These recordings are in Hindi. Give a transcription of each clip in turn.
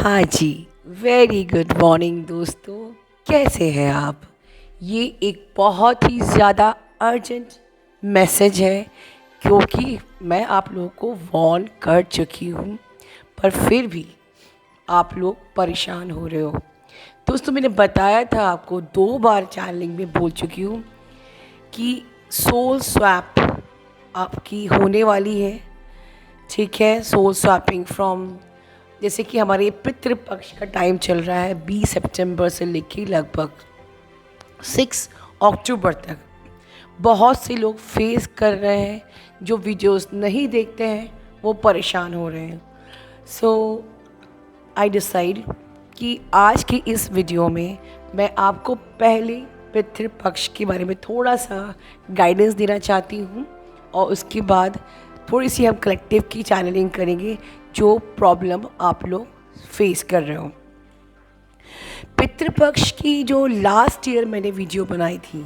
हाँ जी, वेरी गुड मॉर्निंग दोस्तों। कैसे हैं आप? ये एक बहुत ही ज़्यादा अर्जेंट मैसेज है, क्योंकि मैं आप लोगों को वार्न कर चुकी हूँ, पर फिर भी आप लोग परेशान हो रहे हो। दोस्तों, मैंने बताया था आपको, 2 बार चैनलिंग में बोल चुकी हूँ कि सोल स्वैप आपकी होने वाली है। ठीक है, सोल स्वैपिंग फ्रॉम, जैसे कि हमारे पितृपक्ष का टाइम चल रहा है 20 सितंबर से लेके लगभग 6 अक्टूबर तक। बहुत से लोग फेस कर रहे हैं, जो वीडियोस नहीं देखते हैं वो परेशान हो रहे हैं। सो आई डिसाइड कि आज की इस वीडियो में मैं आपको पहले पितृपक्ष के बारे में थोड़ा सा गाइडेंस देना चाहती हूँ, और उसके बाद थोड़ी सी हम कलेक्टिव की चैनलिंग करेंगे जो प्रॉब्लम आप लोग फेस कर रहे हो। पितृपक्ष की जो लास्ट ईयर मैंने वीडियो बनाई थी,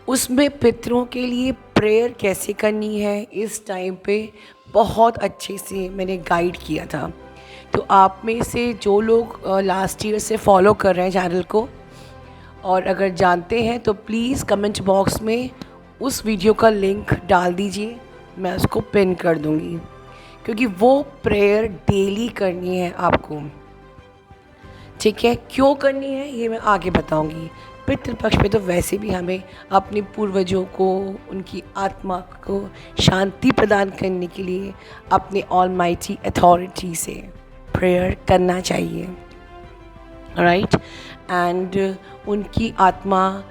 उसमें पितरों के लिए प्रेयर कैसे करनी है इस टाइम पे बहुत अच्छे से मैंने गाइड किया था। तो आप में से जो लोग लास्ट ईयर से फॉलो कर रहे हैं चैनल को, और अगर जानते हैं तो प्लीज़ कमेंट बॉक्स में उस वीडियो का लिंक डाल दीजिए, मैं उसको पिन कर दूँगी, क्योंकि वो प्रेयर डेली करनी है आपको। ठीक है, क्यों करनी है ये मैं आगे बताऊंगी। पितृपक्ष पे तो वैसे भी हमें अपने पूर्वजों को, उनकी आत्मा को शांति प्रदान करने के लिए अपने ऑलमाइटी अथॉरिटी से प्रेयर करना चाहिए, राइट। एंड उनकी आत्मा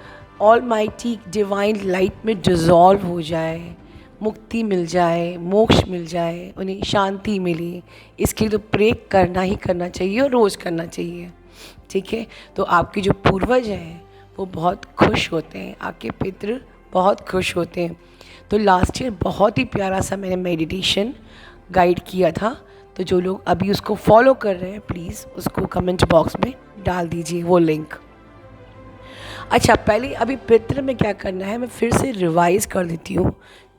ऑलमाइटी डिवाइन लाइट में डिज़ोल्व हो जाए, मुक्ति मिल जाए, मोक्ष मिल जाए, उन्हें शांति मिले, इसके लिए तो प्रे करना ही करना चाहिए और रोज़ करना चाहिए। ठीक है, तो आपके जो पूर्वज हैं वो बहुत खुश होते हैं, आपके पितृ बहुत खुश होते हैं। तो लास्ट ईयर बहुत ही प्यारा सा मैंने मेडिटेशन गाइड किया था, तो जो लोग अभी उसको फॉलो कर रहे हैं प्लीज़ उसको कमेंट बॉक्स में डाल दीजिए वो लिंक। अच्छा, पहले अभी पितृ में क्या करना है मैं फिर से रिवाइज़ कर देती हूँ,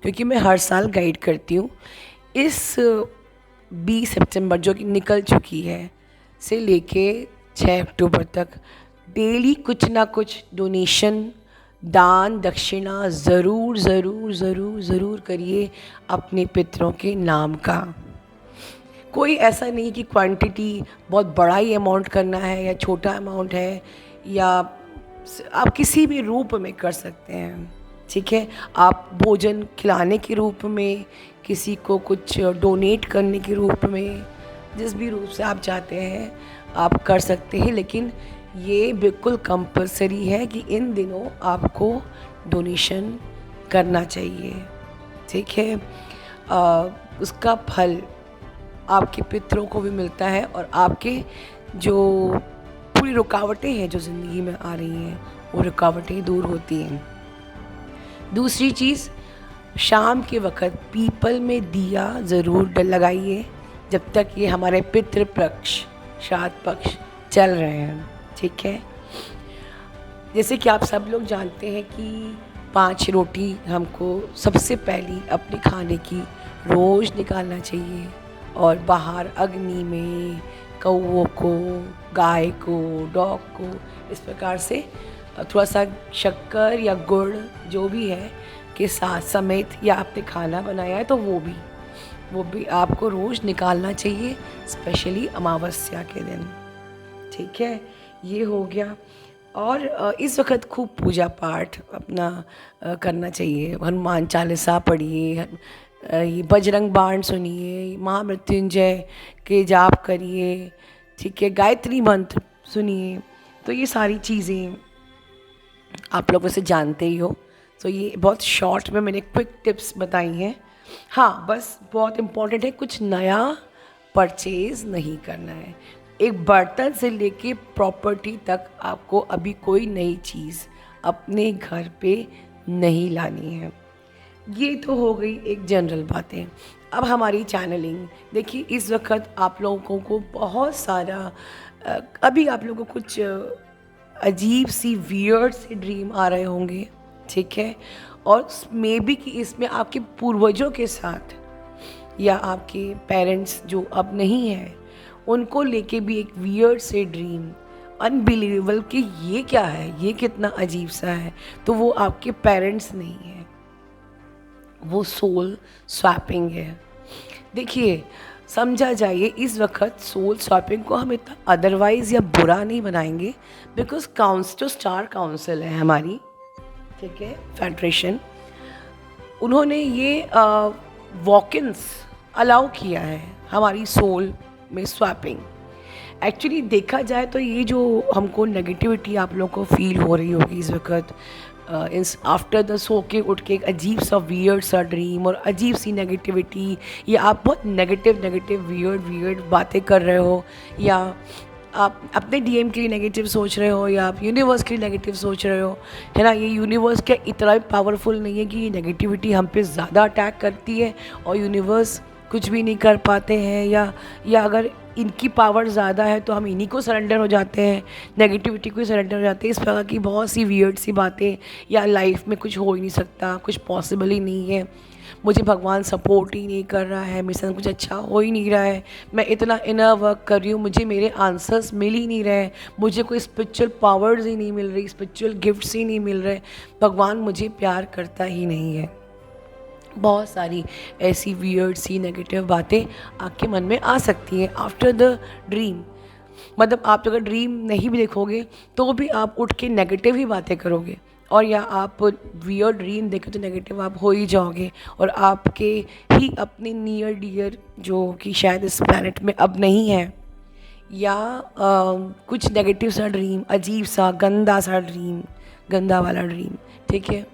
क्योंकि मैं हर साल गाइड करती हूँ। इस 20 सितंबर जो कि निकल चुकी है से लेके 6 अक्टूबर तक डेली कुछ ना कुछ डोनेशन, दान दक्षिणा ज़रूर ज़रूर ज़रूर ज़रूर करिए अपने पितरों के नाम का। कोई ऐसा नहीं कि क्वांटिटी बहुत बड़ा ही अमाउंट करना है या छोटा अमाउंट है, या आप किसी भी रूप में कर सकते हैं। ठीक है, आप भोजन खिलाने के रूप में, किसी को कुछ डोनेट करने के रूप में, जिस भी रूप से आप चाहते हैं आप कर सकते हैं, लेकिन ये बिल्कुल कंपलसरी है कि इन दिनों आपको डोनेशन करना चाहिए। ठीक है, उसका फल आपके पितरों को भी मिलता है, और आपके जो पूरी रुकावटें हैं जो ज़िंदगी में आ रही हैं वो रुकावटें दूर होती हैं। दूसरी चीज़, शाम के वक़्त पीपल में दिया ज़रूर लगाइए जब तक ये हमारे पितृपक्ष श्राद्ध पक्ष चल रहे हैं। ठीक है, जैसे कि आप सब लोग जानते हैं कि 5 रोटी हमको सबसे पहली अपने खाने की रोज़ निकालना चाहिए, और बाहर अग्नि में कौवों को, गाय को, डॉग को इस प्रकार से थोड़ा सा शक्कर या गुड़ जो भी है के साथ समेत, या आपने खाना बनाया है तो वो भी आपको रोज़ निकालना चाहिए, स्पेशली अमावस्या के दिन। ठीक है, ये हो गया। और इस वक्त खूब पूजा पाठ अपना करना चाहिए। हनुमान चालीसा पढ़िए, ये बजरंग बाण सुनिए, महामृत्युंजय के जाप करिए। ठीक है, गायत्री मंत्र सुनिए। तो ये सारी चीज़ें आप लोग वैसे जानते ही हो, तो ये बहुत शॉर्ट में मैंने क्विक टिप्स बताई हैं। हाँ, बस बहुत इम्पोर्टेंट है, कुछ नया परचेज़ नहीं करना है। एक बर्तन से लेके प्रॉपर्टी तक आपको अभी कोई नई चीज़ अपने घर पे नहीं लानी है। ये तो हो गई एक जनरल बातें। अब हमारी चैनलिंग देखिए, इस वक्त आप लोगों को बहुत सारा अभी आप लोगों को कुछ अजीब सी वियर्ड सी ड्रीम आ रहे होंगे। ठीक है, और मे बी कि इसमें आपके पूर्वजों के साथ या आपके पेरेंट्स जो अब नहीं हैं उनको लेके भी एक वियर्ड से ड्रीम, अनबिलीवेबल कि ये क्या है, ये कितना अजीब सा है, तो वो आपके पेरेंट्स नहीं है, वो सोल स्वैपिंग है। देखिए, समझा जाइए इस वक्त सोल स्वैपिंग को हम इतना अदरवाइज या बुरा नहीं बनाएंगे, बिकॉज जो स्टार काउंसिल है हमारी, ठीक है, फेडरेशन, उन्होंने ये वॉक-इन्स अलाउ किया है हमारी सोल में स्वैपिंग। एक्चुअली देखा जाए तो ये जो हमको नेगेटिविटी आप लोगों को फील हो रही होगी इस वक्त, इस आफ्टर द सो के उठ के एक अजीब सा वियर्ड सा ड्रीम और अजीब सी नेगेटिविटी, या आप बहुत नेगेटिव वियर्ड बातें कर रहे हो, या आप अपने डीएम के लिए नेगेटिव सोच रहे हो, या आप यूनिवर्स के लिए नेगेटिव सोच रहे हो, है ना। ये यूनिवर्स क्या इतना भी पावरफुल नहीं है कि ये नेगेटिविटी हम पे ज़्यादा अटैक करती है और यूनिवर्स कुछ भी नहीं कर पाते हैं, या अगर इनकी पावर ज़्यादा है तो हम इन्हीं को सरेंडर हो जाते हैं, नेगेटिविटी को सरेंडर हो जाते हैं। इस प्रकार की बहुत सी वियर्ड सी बातें, या लाइफ में कुछ हो ही नहीं सकता, कुछ पॉसिबल ही नहीं है, मुझे भगवान सपोर्ट ही नहीं कर रहा है, मेरे साथ कुछ अच्छा हो ही नहीं रहा है, मैं इतना इनर वर्क कर रही हूँ, मुझे मेरे आंसर्स मिल ही नहीं रहे, मुझे कोई स्पिरिचुअल पावर्स ही नहीं मिल रही, स्पिरिचुअल गिफ्ट्स ही नहीं मिल रहे, भगवान मुझे प्यार करता ही नहीं है। बहुत सारी ऐसी वियर्ड सी नेगेटिव बातें आपके मन में आ सकती हैं आफ्टर द ड्रीम। मतलब आप अगर ड्रीम नहीं भी देखोगे तो भी आप उठ के नेगेटिव ही बातें करोगे, और या आप वियर्ड ड्रीम देखे तो नेगेटिव आप हो ही जाओगे, और आपके ही अपने नियर डियर जो कि शायद इस प्लैनेट में अब नहीं है, या कुछ नेगेटिव सा ड्रीम, अजीब सा गंदा सा ड्रीम, गंदा वाला ड्रीम, ठीक है।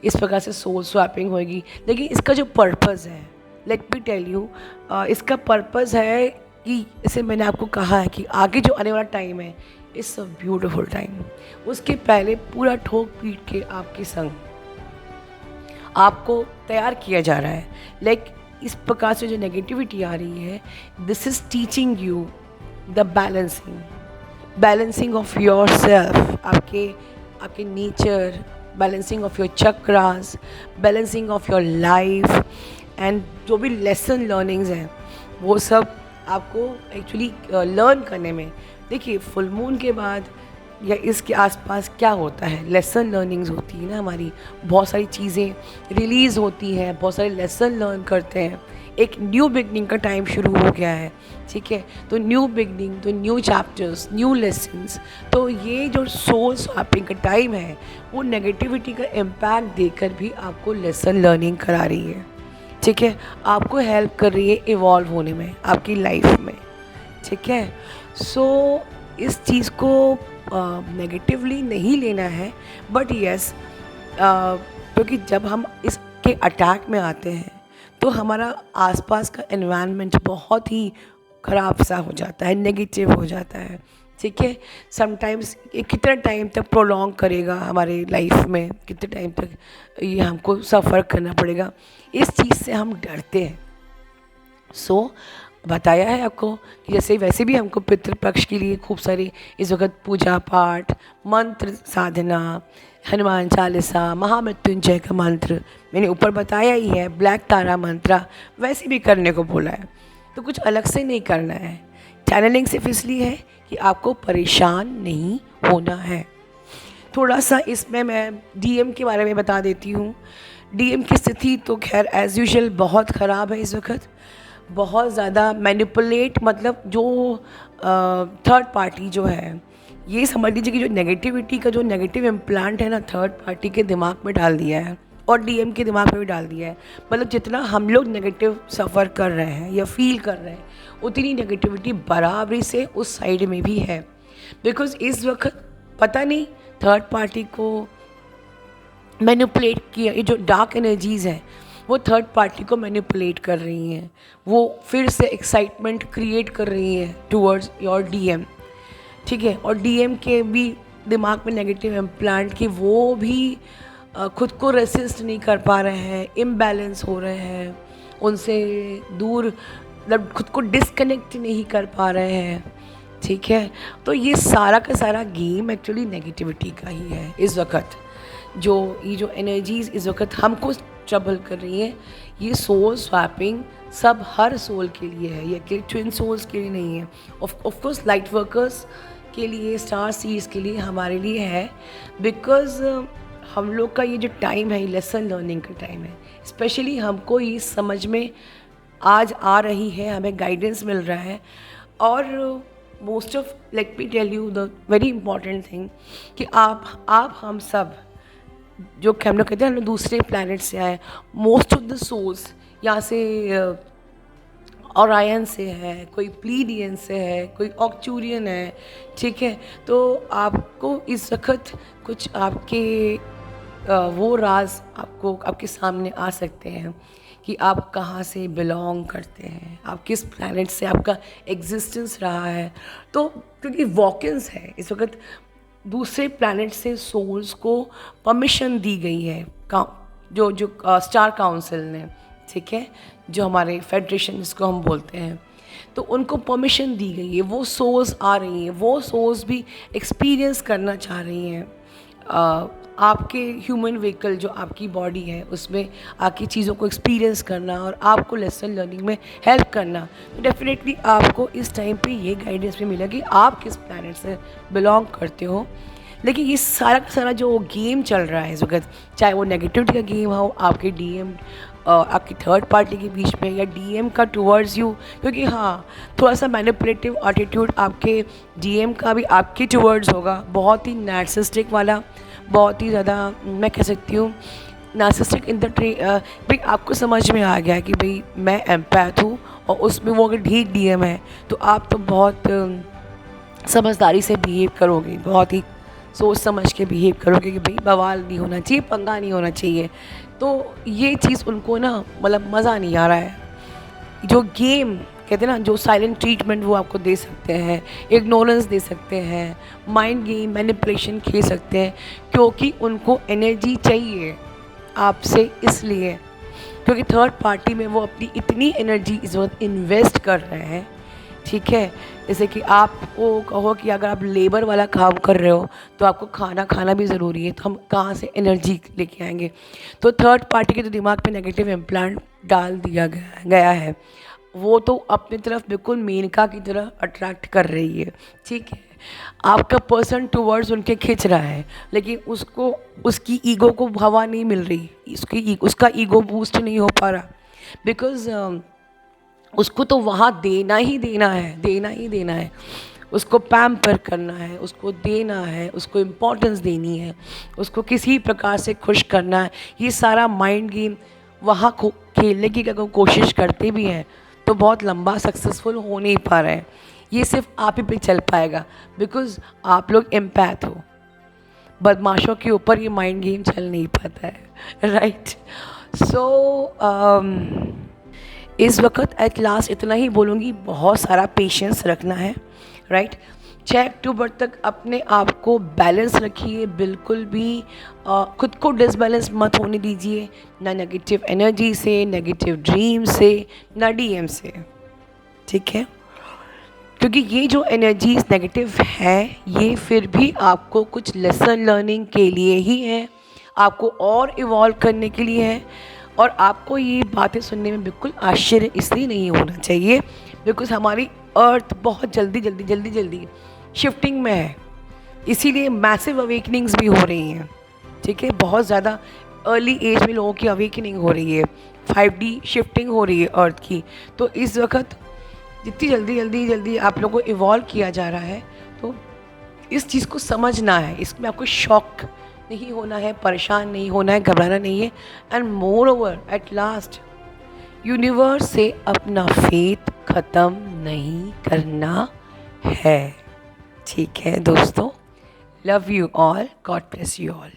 इस प्रकार से सोल स्वैपिंग होएगी। लेकिन इसका जो पर्पज़ है, लेट मी टेल यू, इसका पर्पज़ है कि जैसे मैंने आपको कहा है कि आगे जो आने वाला टाइम है, इट्स अ ब्यूटीफुल टाइम। उसके पहले पूरा ठोक पीट के आपके संग आपको तैयार किया जा रहा है। लाइक इस प्रकार से जो नेगेटिविटी आ रही है, this is teaching you the balancing of yourself, आपके nature, balancing of your chakras, balancing of your life, and जो भी लेसन लर्निंग्स हैं वो सब आपको एक्चुअली लर्न करने में। देखिए, फुल मून के बाद या इसके आसपास क्या होता है, लेसन लर्निंग्स होती है ना हमारी, बहुत सारी चीज़ें रिलीज़ होती हैं, बहुत सारे लेसन लर्न करते हैं, एक न्यू बिगनिंग का टाइम शुरू हो गया है, ठीक है। तो न्यू बिगनिंग, तो न्यू चैप्टर्स, न्यू लेसन्स, तो ये जो सोल स्वैपिंग का टाइम है वो नेगेटिविटी का इम्पैक्ट देकर भी आपको लेसन लर्निंग करा रही है, ठीक है, आपको हेल्प कर रही है इवॉल्व होने में आपकी लाइफ में, ठीक है। सो इस चीज़ को नेगेटिवली नहीं लेना है, बट यस, क्योंकि जब हम इसके अटैक में आते हैं तो हमारा आसपास का एनवायरनमेंट बहुत ही ख़राब सा हो जाता है, नेगेटिव हो जाता है, ठीक है। समटाइम्स ये कितना टाइम तक प्रोलॉन्ग करेगा हमारे लाइफ में, कितने टाइम तक ये हमको सफ़र करना पड़ेगा, इस चीज़ से हम डरते हैं। सो बताया है आपको कि जैसे वैसे भी हमको पितृपक्ष के लिए खूब सारी इस वक्त पूजा पाठ, मंत्र साधना, हनुमान चालीसा, महामृत्युंजय का मंत्र मैंने ऊपर बताया ही है, ब्लैक तारा मंत्र वैसे भी करने को बोला है, तो कुछ अलग से नहीं करना है। चैनलिंग सिर्फ इसलिए है कि आपको परेशान नहीं होना है। थोड़ा सा इसमें मैं डीएम के बारे में बता देती हूँ। डीएम की स्थिति तो खैर एज़ यूजुअल बहुत ख़राब है इस वक्त, बहुत ज़्यादा मैनिपुलेट, मतलब जो थर्ड पार्टी जो है, ये समझ लीजिए कि जो नेगेटिविटी का जो नेगेटिव इम्प्लांट है ना, थर्ड पार्टी के दिमाग में डाल दिया है और डीएम के दिमाग में भी डाल दिया है। मतलब जितना हम लोग नेगेटिव सफ़र कर रहे हैं या फील कर रहे हैं, उतनी नेगेटिविटी बराबरी से उस साइड में भी है। बिकॉज़ इस वक्त पता नहीं थर्ड पार्टी को मैनिपुलेट किया, ये जो डार्क एनर्जीज़ हैं वो थर्ड पार्टी को मैनिपुलेट कर रही हैं, वो फिर से एक्साइटमेंट क्रिएट कर रही हैं टुवर्ड्स योर डीएम, ठीक है। और डीएम के भी दिमाग में नेगेटिव इम्प्लांट कि वो भी खुद को रेसिस्ट नहीं कर पा रहे हैं, इम्बैलेंस हो रहे हैं, उनसे दूर, मतलब खुद को डिस्कनेक्ट नहीं कर पा रहे हैं, ठीक है। तो ये सारा का सारा गेम एक्चुअली नेगेटिविटी का ही है इस वक्त। ये जो एनर्जीज़ इस वक्त हमको ट्रबल कर रही हैं, ये सोल स्वैपिंग सब हर सोल के लिए है, ये कि ट्विन सोल्स के लिए नहीं है। ऑफ कोर्स लाइट वर्कर्स के लिए, स्टार सीड्स के लिए, हमारे लिए है, बिकॉज़ हम लोग का ये जो टाइम है, ये लेसन लर्निंग का टाइम है। स्पेशली हमको ये समझ में आज आ रही है, हमें गाइडेंस मिल रहा है। और most of, let me tell you the very important thing कि आप हम सब जो हम लोग कहते हैं, हम लोग दूसरे प्लैनेट से आए। मोस्ट ऑफ द सोल्स यहाँ से ओरायन से है, कोई प्लीडियन से है, कोई ऑक्चूरियन है, ठीक है। तो आपको इस वक्त कुछ आपके वो राज आपको आपके सामने आ सकते हैं कि आप कहाँ से बिलोंग करते हैं, आप किस प्लैनेट से आपका एग्जिस्टेंस रहा है। तो क्योंकि वॉकिंस है इस वक्त, दूसरे प्लैनेट से सोल्स को परमिशन दी गई है जो स्टार काउंसिल ने, ठीक है, जो हमारे फेडरेशन जिसको हम बोलते हैं, तो उनको परमिशन दी गई है। वो सोल्स आ रही हैं, वो सोल्स भी एक्सपीरियंस करना चाह रही हैं आपके ह्यूमन व्हीकल जो आपकी बॉडी है उसमें आके चीज़ों को एक्सपीरियंस करना और आपको लेसन लर्निंग में हेल्प करना। तो डेफिनेटली आपको इस टाइम पे ये गाइडेंस भी मिलेगा कि आप किस प्लैनेट से बिलोंग करते हो। लेकिन ये सारा का सारा जो गेम चल रहा है इस वक्त, चाहे वो नेगेटिविटी का गेम हो आपके डीएम आपकी थर्ड पार्टी के बीच में, या डीएम का टुवर्ड्स यू, क्योंकि हाँ थोड़ा सा मैनिपुलेटिव एटीट्यूड आपके डीएम का भी आपके टुवर्ड्स होगा, बहुत ही नार्सिसिस्टिक वाला, बहुत ही ज़्यादा मैं कह सकती हूँ नार्सिसिस्टिक इन द भाई आपको समझ में आ गया कि भाई मैं एम्पैथ हूँ, और उसमें वो अगर ठीक डीएम है तो आप तो बहुत समझदारी से बिहेव करोगे, बहुत ही सोच समझ के बिहेव करोगे कि भाई बवाल नहीं होना चाहिए, पंगा नहीं होना चाहिए। तो ये चीज़ उनको ना मतलब मज़ा नहीं आ रहा है। जो गेम कहते हैं ना, जो साइलेंट ट्रीटमेंट वो आपको दे सकते हैं, इग्नोरेंस दे सकते हैं, माइंड गेम मैनिपुलेशन खेल सकते हैं, क्योंकि उनको एनर्जी चाहिए आपसे, इसलिए क्योंकि थर्ड पार्टी में वो अपनी इतनी एनर्जी इस वक्त इन्वेस्ट कर रहे हैं, ठीक है। जैसे कि आपको कहो कि अगर आप लेबर वाला काम कर रहे हो तो आपको खाना खाना भी ज़रूरी है, तो हम कहाँ से एनर्जी लेके आएंगे। तो थर्ड पार्टी के जो दिमाग पे नेगेटिव इम्प्लांट डाल दिया गया है, वो तो अपनी तरफ बिल्कुल मेनका की तरह अट्रैक्ट कर रही है, ठीक है। आपका पर्सन टुवर्ड्स उनके खिंच रहा है, लेकिन उसको उसकी ईगो को हवा नहीं मिल रही, उसका ईगो बूस्ट नहीं हो पा रहा, बिकॉज़ उसको तो वहाँ देना ही देना है, उसको पैम्पर करना है, उसको देना है, उसको इम्पोर्टेंस देनी है, उसको किसी प्रकार से खुश करना है। ये सारा माइंड गेम वहाँ खेलने की अगर कोशिश करते भी हैं तो बहुत लंबा सक्सेसफुल हो नहीं पा रहे हैं। ये सिर्फ आप ही पे चल पाएगा, बिकॉज़ आप लोग एम्पैथ हो। बदमाशों के ऊपर ये माइंड गेम चल नहीं पाता है, राइट। सो इस वक्त एट लास्ट इतना ही बोलूँगी, बहुत सारा पेशेंस रखना है, राइट। 6 अक्टूबर तक अपने आप को बैलेंस रखिए, बिल्कुल भी खुद को डिसबैलेंस मत होने दीजिए, ना नेगेटिव एनर्जी से, नेगेटिव ड्रीम से, ना डीएम से, ठीक है। क्योंकि ये जो एनर्जीज नेगेटिव है ये फिर भी आपको कुछ लेसन लर्निंग के लिए ही है, आपको और इवॉल्व करने के लिए है। और आपको ये बातें सुनने में बिल्कुल आश्चर्य इसलिए नहीं होना चाहिए, बिकॉज़ हमारी अर्थ बहुत जल्दी शिफ्टिंग में है, इसीलिए मैसिव अवेकनिंग्स भी हो रही हैं, ठीक है। बहुत ज़्यादा अर्ली एज में लोगों की अवेकनिंग हो रही है, 5D शिफ्टिंग हो रही है अर्थ की। तो इस वक्त जितनी जल्दी आप लोगों को इवॉल्व किया जा रहा है, तो इस चीज़ को समझना है, इसमें आपको शॉक नहीं होना है, परेशान नहीं होना है, घबराना नहीं है। And more over at last universe से अपना फेथ ख़त्म नहीं करना है, ठीक है दोस्तों। Love you all, God bless you all.